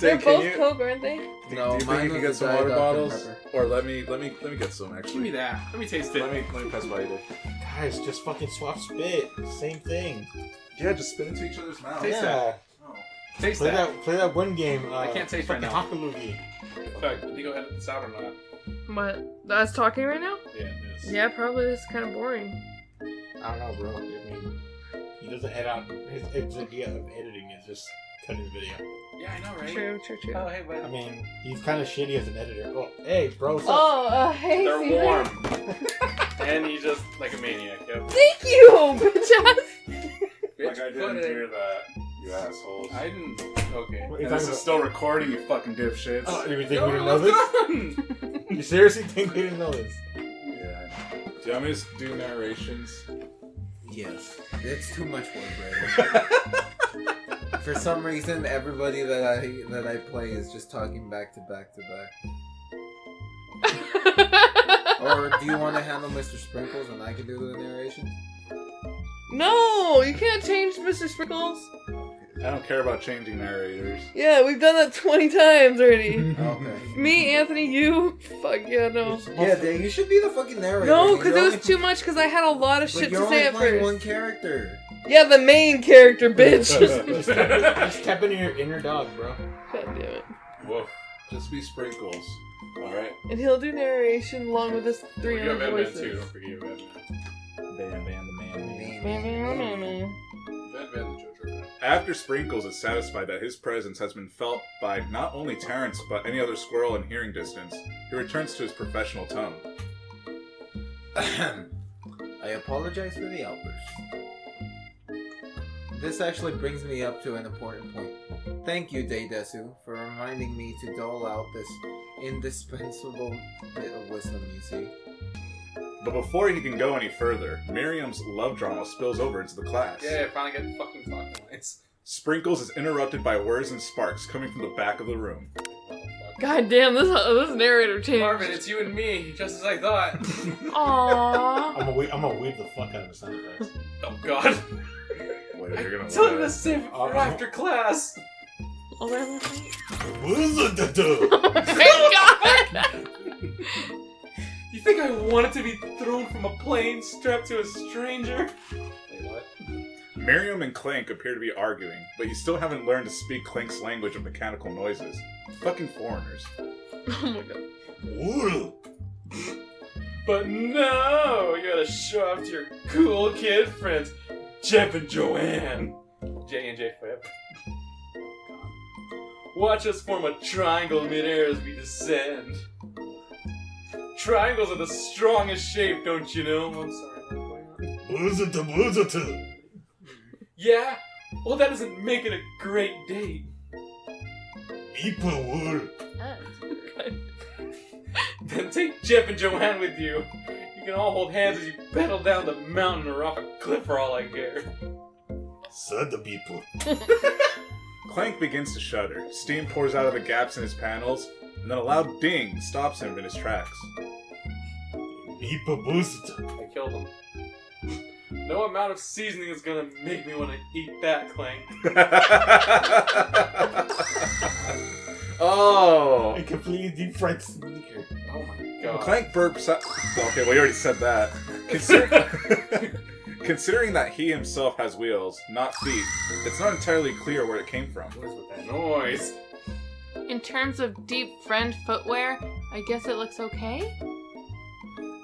They're both Coke, aren't they? No, do you mine think you can get was some Diet water Dr. bottles? Pepper. Or let me get some actually. Give me that. Let me taste it. Let me pass by you. Guys, just fucking swap spit. Same thing. Yeah, just spit into each other's mouths. Taste Yeah. Oh. Taste Play that. play that one game. I can't taste right fucking now. Hakalugi. Fuck, did you go edit this out or not? What? Us talking right now? Yeah, it is. Yeah, probably. This is kind of boring. I don't know, bro. I mean, he doesn't edit out. His idea of editing is just cutting the video. Yeah, I know, right? True. Oh, hey, bud. I mean, he's kind of shitty as an editor. Oh, hey, bro. What's up? Oh, hey, They're Steven. warm. And he's just like a maniac, yep. Thank you, bitch. Like I didn't Put it- hear that, you assholes. I didn't. Okay. What are you And this talking is still recording, you fucking dipshits. Oh, you think No, we didn't know it's this? done. You seriously think we didn't know this? Yeah, I know. Do you want me to do narrations? Yes. It's too much work, Brandon. For some reason, everybody that I play is just talking back to back to back. Or do you want to handle Mr. Sprinkles and I can do the narration? No, you can't change Mr. Sprinkles. I don't care about changing narrators. Yeah, we've done that 20 times already. Okay. Me, Anthony, you. Fuck yeah, no. Yeah, Dave, you should be the fucking narrator. No, because it You're was only- too much. Because I had a lot of But shit you're to say only at playing first. one character. Yeah, the main character, bitch. Just tap into your inner dog, bro. God damn it. Whoa. Just be Sprinkles. Alright? And he'll do narration along with his You 3 have other Batman too, voices. don't forget Batman. Bam, the man. Man. Batman the JoJo. After Sprinkles is satisfied that his presence has been felt by not only Terrence, but any other squirrel in hearing distance, he returns to his professional tone. I apologize for the outburst. This actually brings me up to an important point. Thank you, Dei Desu, for reminding me to dole out this indispensable bit of wisdom, you see. But before he can go any further, Miriam's love drama spills over into the class. Yeah, finally get fucking talking lights. Sprinkles is interrupted by whirs and sparks coming from the back of the room. God damn, this narrator changed. Marvin, it's you and me, just as I thought. Aww. I'm gonna weave the fuck out of the sound effects. Oh god. Wait, you're gonna Tell him laugh. to save it for after class. Oh, that's Thank God. You think I wanted to be thrown from a plane strapped to a stranger? Wait, what? Miriam and Clank appear to be arguing, but you still haven't learned to speak Clank's language of mechanical noises. Fucking foreigners. Oh my god. But no! You gotta show off to your cool kid friends, Jeff and Joanne. J and J forever. Watch us form a triangle midair as we descend. Triangles are the strongest shape, don't you know? I'm sorry, what's going on? Yeah? Well, that doesn't make it a great date. Then take Jeff and Joanne with you. You can all hold hands as you pedal down the mountain or off a cliff for all I care. Clank begins to shudder. Steam pours out of the gaps in his panels, and then a loud ding stops him in his tracks. I killed him. No amount of seasoning is gonna make me want to eat that, Clank. Oh! A completely deep fried sneaker. Oh my god. Clank burps out. Okay, well, you already said that. Considering that he himself has wheels, not feet, it's not entirely clear where it came from. What is with that noise? In terms of deep friend footwear, I guess it looks okay?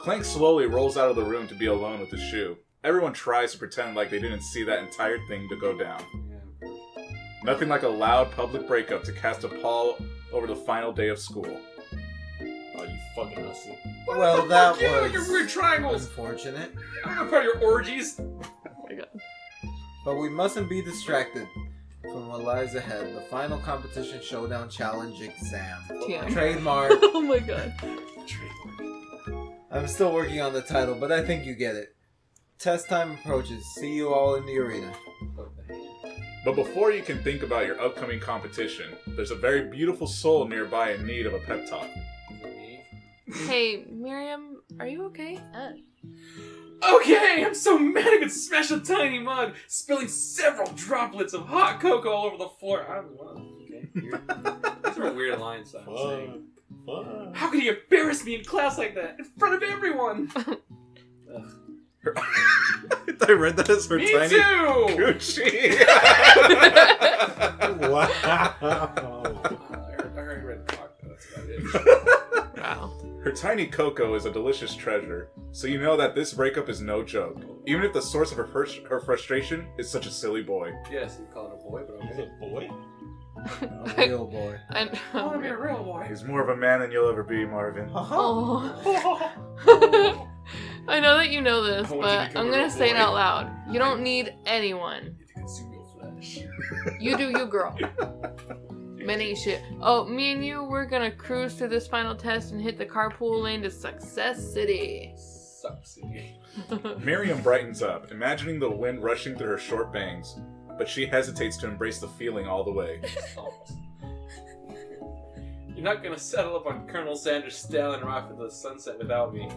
Clank slowly rolls out of the room to be alone with the shoe. Everyone tries to pretend like they didn't see that entire thing to go down. Nothing like a loud public breakup to cast a pall over the final day of school. Oh, you fucking hussy. Well, that You and your was weird triangles. unfortunate. I'm not part of your orgies. Oh my god. But we mustn't be distracted from what lies ahead. The final competition showdown challenge exam. TM. Trademark. Oh my god. I'm still working on the title, but I think you get it. Test time approaches. See you all in the arena. But before you can think about your upcoming competition, there's a very beautiful soul nearby in need of a pep talk. Hey, Miriam, are you okay? Okay, I'm so mad I could smash a tiny mug, spilling several droplets of hot cocoa all over the floor. I don't know, okay. These are weird lines that I'm saying. Fuck. How could he embarrass me in class like that? In front of everyone! I read that as her Me tiny too! Gucci. Wow. I already read cock, that's about it. Wow. Her tiny Coco is a delicious treasure, so you know that this breakup is no joke. Even if the source of her frustration is such a silly boy. Yes, you call it a boy, but He's okay. a boy? A real boy. I I want to be a real boy. He's more of a man than you'll ever be, Marvin. Oh. I know that you know this, I want you to but become I'm a gonna real say it boy. out loud. You don't need anyone. You need to consume your flesh. You do you, girl. Men ain't shit. Oh, me and you, we're gonna cruise through this final test and hit the carpool lane to Success City. Sucks. Miriam brightens up, imagining the wind rushing through her short bangs, but she hesitates to embrace the feeling all the way. You're not gonna settle up on Colonel Sanders' stallion off into the sunset without me.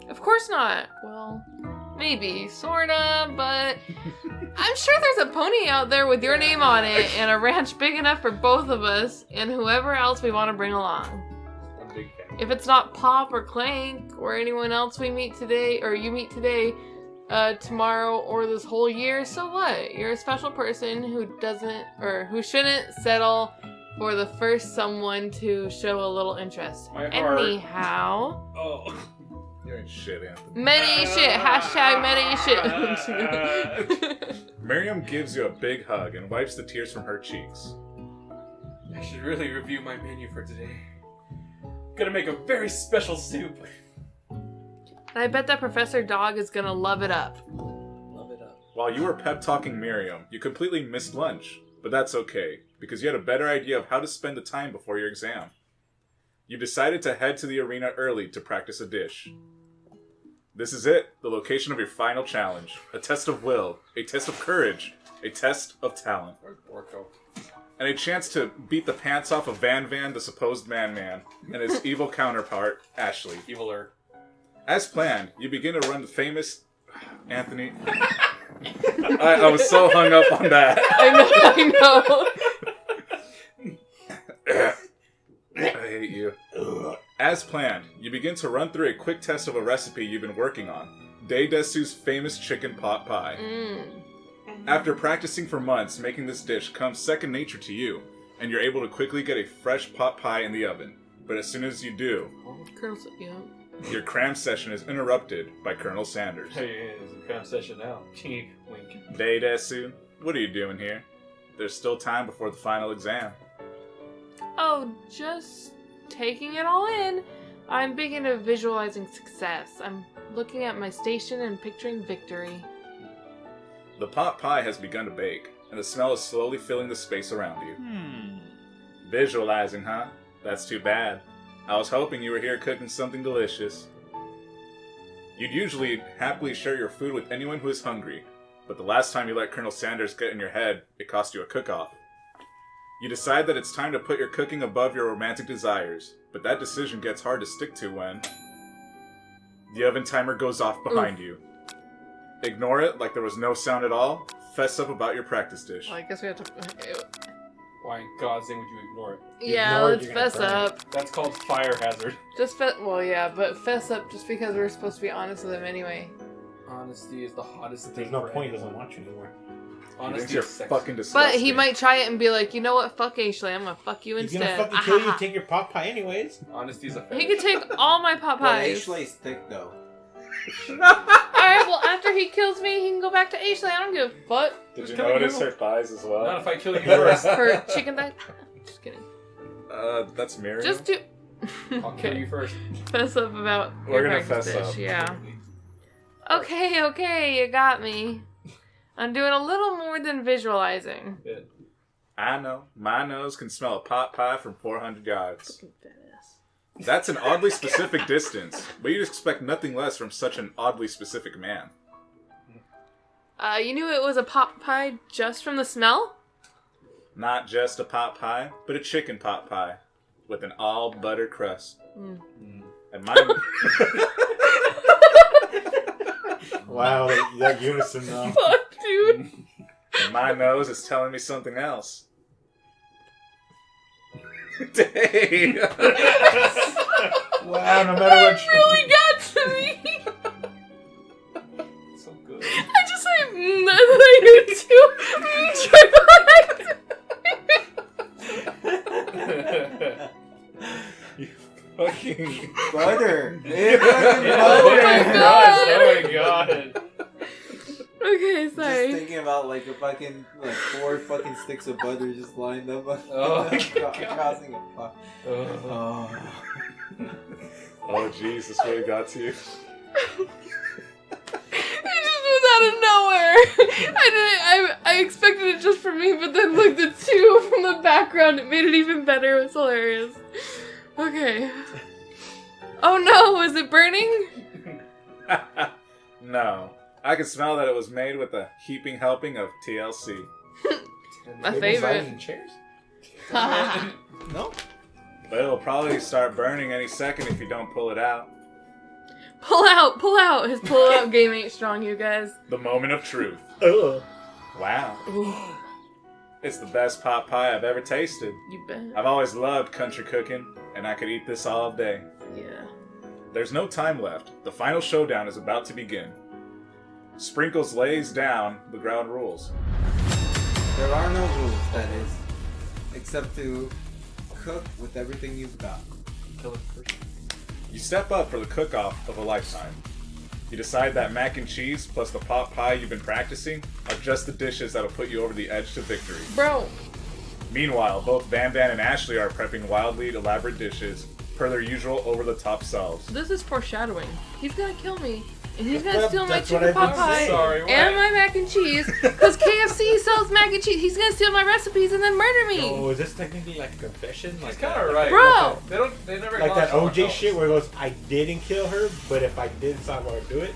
Of course not. Well, maybe, sorta, but I'm sure there's a pony out there with your name on it and a ranch big enough for both of us and whoever else we want to bring along. I'm a big fan. If it's not Pop or Clank or anyone else we meet today, or you meet today, tomorrow, or this whole year, so what? You're a special person who doesn't, or who shouldn't settle for the first someone to show a little interest. My heart. Anyhow, Oh. You ain't shit, Anthony. many shit. Hashtag many shit. Miriam gives you a big hug and wipes the tears from her cheeks. I should really review my menu for today. Gonna make a very special soup. And I bet that Professor Dog is gonna love it up. Love it up. While you were pep-talking Miriam, you completely missed lunch. But that's okay, because you had a better idea of how to spend the time before your exam. You decided to head to the arena early to practice a dish. This is it, the location of your final challenge. A test of will, a test of courage, a test of talent. Where's Borko? And a chance to beat the pants off of Van Van, the supposed man-man, and his evil counterpart, Ashley. Eviler. As planned, you begin to run the famous... Anthony... I was so hung up on that. I know. I hate you. As planned, you begin to run through a quick test of a recipe you've been working on. Dei Desu's famous chicken pot pie. After practicing for months, making this dish comes second nature to you, and you're able to quickly get a fresh pot pie in the oven. But as soon as you do, Colonel, yeah. your cram session is interrupted by Colonel Sanders. Hey, it's a cram session now. Wink. Dei Desu, what are you doing here? There's still time before the final exam. Oh, just taking it all in. I'm big into visualizing success. I'm looking at my station and picturing victory. The pot pie has begun to bake, and the smell is slowly filling the space around you. Visualizing, huh? That's too bad. I was hoping you were here cooking something delicious. You'd usually happily share your food with anyone who is hungry, but the last time you let Colonel Sanders get in your head, it cost you a cook-off. You decide that it's time to put your cooking above your romantic desires, but that decision gets hard to stick to when... the oven timer goes off behind you. Ignore it like there was no sound at all. Fess up about your practice dish. Well, I guess we have to... Why in God's name would you ignore it? Yeah, ignore it, let's you're gonna fess burn it. up. That's called fire hazard. Just well, yeah, but fess up just because we're supposed to be honest with him anyway. Honesty is the hottest There's thing. no for point, he anyone. doesn't want you anymore. You think Honesty you're is sex. fucking disgusting. But he might try it and be like, you know what, fuck Ashley, I'm gonna fuck you He's instead. gonna fucking kill you and take your pot pie anyways. Honesty is a He could take all my pot Well, pies. Ashley's thick though. Alright, well, after he kills me, he can go back to Ashley. I don't give a fuck. Did you Come on, notice you. her thighs as well? Not if I kill you first. For chicken thigh. Just kidding. That's Miriam. Just to I'll kill you first. fess up about We're your gonna practice fess dish, up. Yeah. Okay, you got me. I'm doing a little more than visualizing. Bit. I know. My nose can smell a pot pie from 400 yards. Fucking fat ass. That's an oddly specific distance, but you'd expect nothing less from such an oddly specific man. You knew it was a pot pie just from the smell? Not just a pot pie, but a chicken pot pie with an all butter crust. And mine... Wow, that unison though. Fuck, dude. and my nose is telling me something else. Dang. Wow, no matter what. It really got to me. So good. I just like, that's like you too. You fucking Butter. Oh my God. Oh my god. Okay, Just sorry. thinking about like a fucking 4 fucking sticks of butter just lined up Oh, crossing a pot. Oh. Oh jeez, this really got to you. It just was out of nowhere. I expected it just for me, but then like the two from the background, it made it even better. It was hilarious. Okay. Oh no, is it burning? No. I could smell that it was made with a heaping helping of TLC. My Tables, favorite. dining, and chairs? No? But it'll probably start burning any second if you don't pull it out. Pull out, pull out. His pull out game ain't strong, you guys. The moment of truth. Ugh. Wow. Ooh, It's the best pot pie I've ever tasted. you bet. I've always loved country cooking, and I could eat this all day. Yeah. There's no time left. The final showdown is about to begin. Sprinkles lays down the ground rules. There are no rules, that is. Except to cook with everything you've got. Kill the person. You step up for the cook-off of a lifetime. You decide that mac and cheese plus the pot pie you've been practicing are just the dishes that'll put you over the edge to victory. Bro. Meanwhile, both Van Van and Ashley are prepping wildly elaborate dishes per their usual over-the-top selves. This is foreshadowing. He's gonna kill me. And he's gonna Well, steal my that's what chicken I've pot been pie saying. Sorry, what? and my mac and cheese. Because KFC sells mac and cheese. He's gonna steal my recipes and then murder me. Oh, is this technically like a confession? He's Like kind that- of right. Bro! They never Like that acknowledge OJ someone shit else. where it goes, I didn't kill her, but if I did, so I would do it?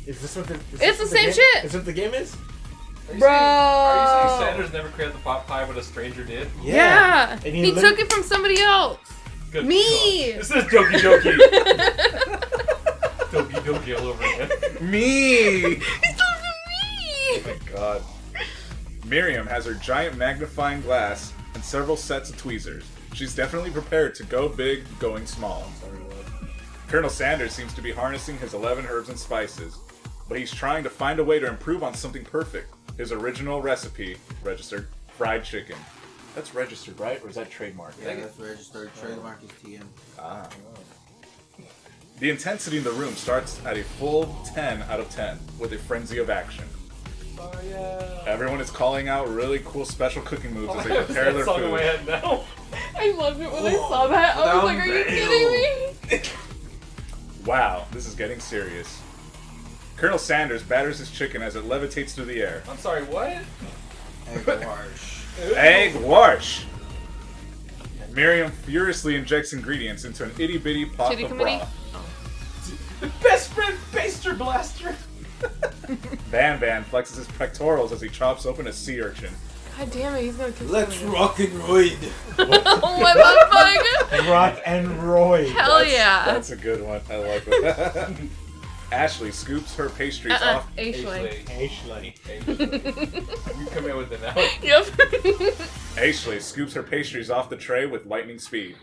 Is this what the... It's the same shit. Is this what the game is? Are you Bro. Saying, are you saying Sanders never created the pot pie, but a stranger did? Yeah. And He lit- took it from somebody else. Good Me. God. This is Doki Doki. Doki Doki all over again. Me! He stole it from Oh me. my god. Miriam has her giant magnifying glass and several sets of tweezers. She's definitely prepared to go big, going small. Colonel Sanders seems to be harnessing his 11 herbs and spices, but he's trying to find a way to improve on something perfect. His original recipe, registered, fried chicken. That's registered, right? Or is that trademark? Yeah, that's registered. Trademark is TM. Ah. The intensity in the room starts at a full 10 out of 10, with a frenzy of action. Oh yeah. Everyone is calling out really cool special cooking moves Oh, as I they have prepare that their song in my food. head now. I loved it when I saw that. I was like, are you kidding me? Wow, this is getting serious. Colonel Sanders batters his chicken as it levitates through the air. I'm sorry, what? Egg wash. Egg wash! Miriam furiously injects ingredients into an itty-bitty pot Titty of committee? broth. Best friend Baster Blaster. Van Van flexes his pectorals as he chops open a sea urchin. God damn it, he's gonna kill Let's somebody. rock and roid. Oh my motherfucker! Rock and Roy. Hell yeah. That's a good one. I like that. Ashley scoops her pastries off. Ashley. Ashley. You come in with it now. Yep. Ashley scoops her pastries off the tray with lightning speed.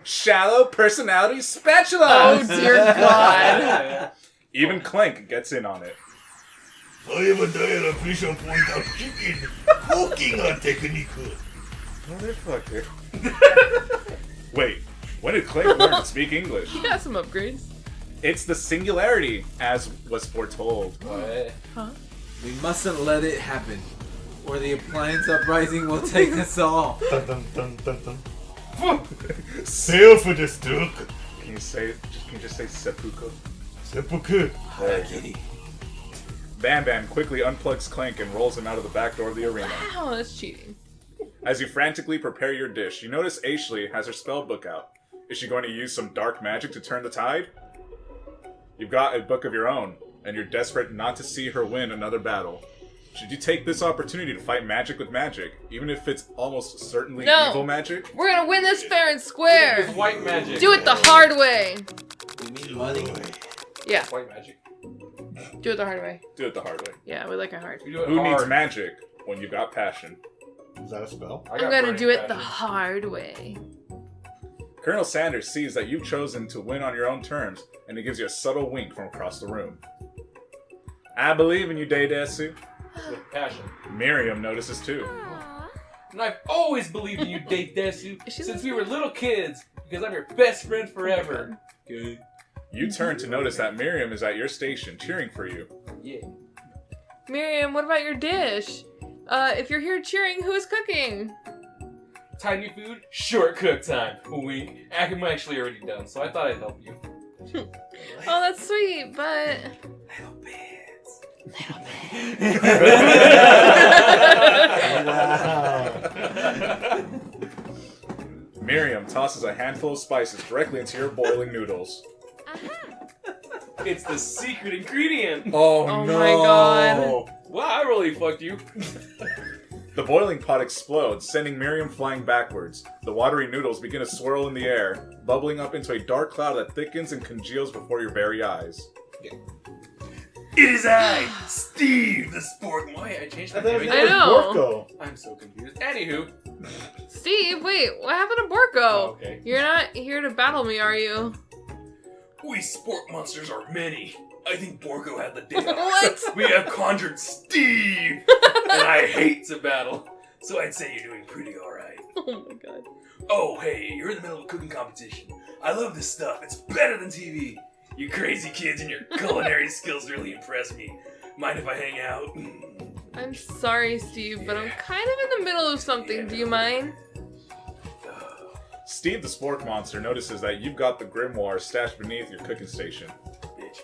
Shallow personality spatula! Oh dear God. Even Clank gets in on it. I am a diet official point of chicken cooking technique. Motherfucker. Wait, when did Clank learn to speak English? He got some upgrades. It's the singularity, as was foretold. What? We mustn't let it happen, or the appliance uprising will take us all. Dun dun dun dun dun. Self-destruct. Can you just say seppuku? Seppuku. Kitty. Bam Bam quickly unplugs Clank and rolls him out of the back door of the arena. Wow, that's cheating. As you frantically prepare your dish, you notice Ashley has her spell book out. Is she going to use some dark magic to turn the tide? You've got a book of your own, and you're desperate not to see her win another battle. Should you take this opportunity to fight magic with magic, even if it's almost certainly No. evil magic? We're gonna win this fair and square. It's white magic. Do it the hard way. We need money. Yeah, White magic. do it the hard way. Do it the hard way. Yeah, we like it hard. We do it Who hard. needs magic when you've got passion? Is that a spell? I I'm got gonna burning do it the passion. hard way. Colonel Sanders sees that you've chosen to win on your own terms, and he gives you a subtle wink from across the room. I believe in you, Dei Desu. With passion. Miriam notices too. And I've always believed in you, Dei Desu, She's since a- we were little kids, because I'm your best friend forever. Good. You turn to notice that Miriam is at your station, cheering for you. Yeah. Miriam, what about your dish? If you're here cheering, who is cooking? Tiny food, short cook time. Wink. I'm actually already done, so I thought I'd help you. Oh, that's sweet, but... Little bits. Wow. Miriam tosses a handful of spices directly into your boiling noodles. It's the secret ingredient. Oh, Oh no. My God. Wow, I really fucked you. The boiling pot explodes, sending Miriam flying backwards. The watery noodles begin to swirl in the air, bubbling up into a dark cloud that thickens and congeals before your very eyes. It is I, Steve, the spork. Why I changed my name? I know. Borko. I'm so confused. Anywho. Steve, wait, what happened to Borko? Okay. You're not here to battle me, are you? We spork monsters are many. I think Borko had the day off. What? We have conjured Steve, and I hate to battle. So I'd say you're doing pretty alright. Oh my God. Oh, hey, you're in the middle of a cooking competition. I love this stuff. It's better than TV. You crazy kids and your culinary skills really impress me. Mind if I hang out? I'm sorry, Steve, but I'm kind of in the middle of something. Do you mind? Steve the Spork Monster notices that you've got the grimoire stashed beneath your cooking station. Bitch.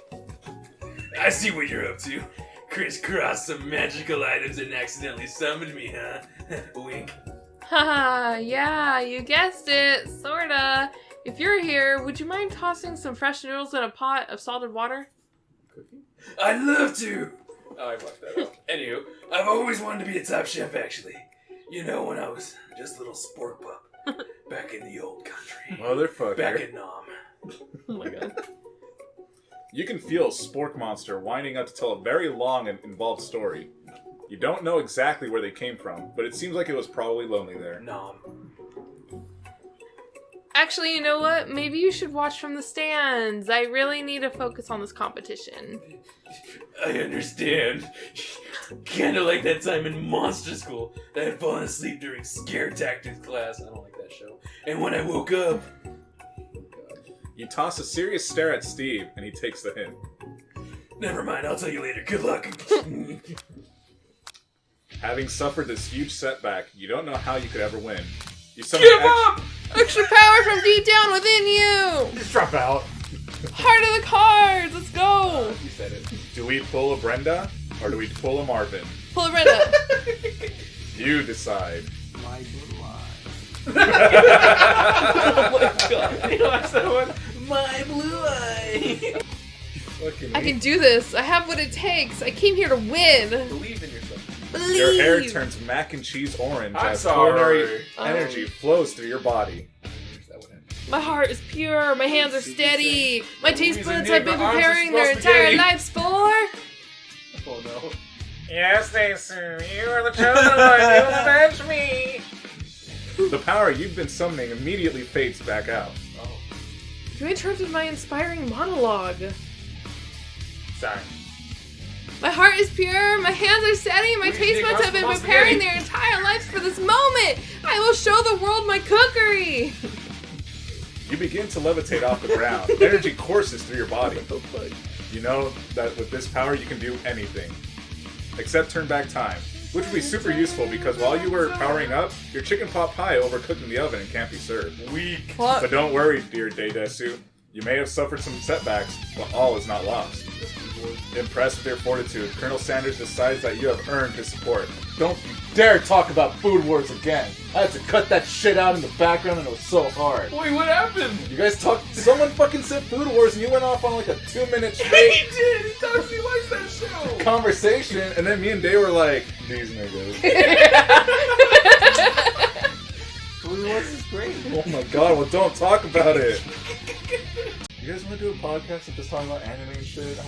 I see what you're up to. Crisscrossed some magical items and accidentally summoned me, huh? Wink. Haha, yeah, you guessed it. Sorta. If you're here, would you mind tossing some fresh noodles in a pot of salted water? I'd love to! Oh, I fucked that up. Anywho, I've always wanted to be a top chef, actually. You know, when I was just a little spork pup. Back in the old country. Motherfucker. Back in Nam. Oh my God. You can feel Spork Monster winding up to tell a very long and involved story. You don't know exactly where they came from, but it seems like it was probably lonely there. Nam. Actually, you know what? Maybe you should watch from the stands. I really need to focus on this competition. I understand. Kinda like that time in Monster School that I had fallen asleep during Scare Tactics class. I don't like that show. And when I woke up... You toss a serious stare at Steve, and he takes the hint. Never mind, I'll tell you later. Good luck. Having suffered this huge setback, you don't know how you could ever win. You summon Give up! Extra power from deep down within you! Just drop out. Heart of the cards! Let's go! You said it. Do we pull a Brenda, or do we pull a Marvin? Pull a Brenda. You decide. My blue eyes. Oh my God. You watch that one? My blue eye. I can do this. I have what it takes. I came here to win. Believe in yourself. Believe. Your hair turns mac and cheese orange I'm as sorry. culinary energy flows through your body. My heart is pure. My hands are steady. My taste Louisa buds Nick, have been my arms are preparing their small entire spaghetti. lives for. Oh no. Yes, Desu, you are the chosen one. You will avenge me. The power you've been summoning immediately fades back out. Oh. You interrupted my inspiring monologue. Sorry. My heart is pure. My hands are steady. My Louisa taste Nick, buds arms have been small preparing spaghetti. their entire lives for this moment. I will show the world my cookery. You begin to levitate off the ground. Energy courses through your body. You know that with this power you can do anything. Except turn back time. Which would be super useful because while you were powering up, your chicken pot pie overcooked in the oven and can't be served. Weak. But don't worry, dear Dei Desu. You may have suffered some setbacks, but all is not lost. Impressed with your fortitude, Colonel Sanders decides that you have earned his support. Don't you dare talk about food wars again. I had to cut that shit out in the background and it was so hard. Wait, what happened? You guys talked, someone fucking said food wars and you went off on like a 2-minute He straight did! He talks, he likes that show! conversation. And then me and Day were like, these niggas. Blue Wars is great. Oh my god, well don't talk about it. You guys want to do a podcast of just talking about anime and shit?